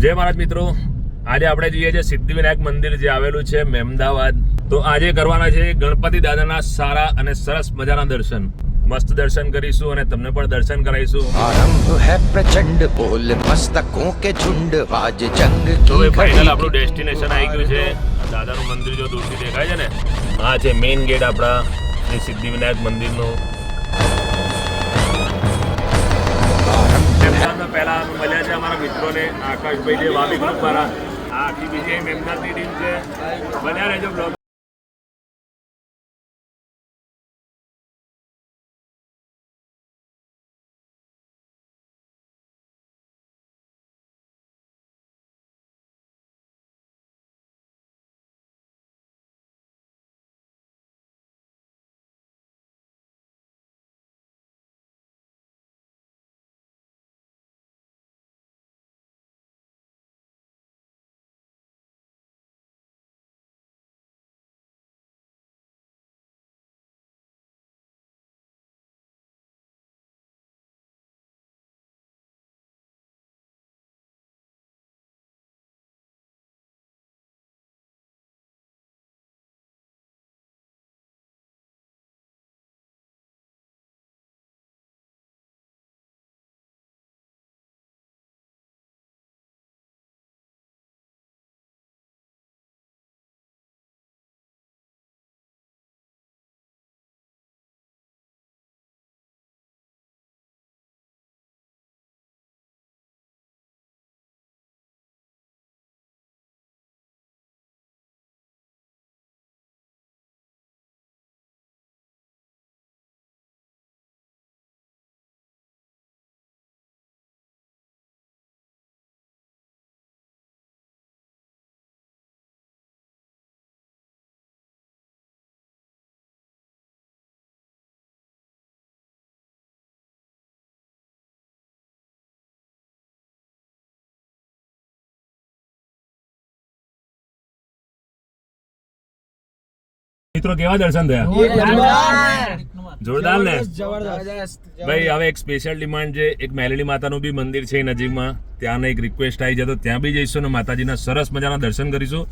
જય મહારાજ મિત્રો, આજે આપણે જઈએ છીએ સિદ્ધિવિનાયક મંદિર જે આવેલું છે મહેમદાવાદ. તો આજે કરવાના છે ગણપતિ દાદાના સારા અને સરસ મજાના દર્શન. મસ્ત દર્શન કરીશું અને તમને પણ દર્શન કરાવીશું. आरंभ है प्रचंड बोल मस्तकों के झुंड आज जंग તો की ફાઇનલ આપણું ડેસ્ટિનેશન આવી ગયું છે. દાદાનું મંદિર જો દૂરથી દેખાય છે ને, આ છે મેઇન ગેટ આપણા જે સિદ્ધિવિનાયક મંદિરનો. પહેલા મળ્યા છે અમારા મિત્રોને, આકાશભાઈ જે વાવી ગ્રુપ વાળા. આ આખી બીજી મહેમદાદની ટીમ છે. બન્યા રહેજો બ્લોગ. મિત્રો કેવા દર્શન થયા? જોરદાર ને ભાઈ. હવે એક સ્પેશિયલ ડિમાન્ડ છે, એક મેલડી માતાનું બી મંદિર છે નજીકમાં, ત્યાંને એક રિક્વેસ્ટ આવી જાય તો ત્યાં બી જઈશું ને માતાજીના સરસ મજાના દર્શન કરીશું.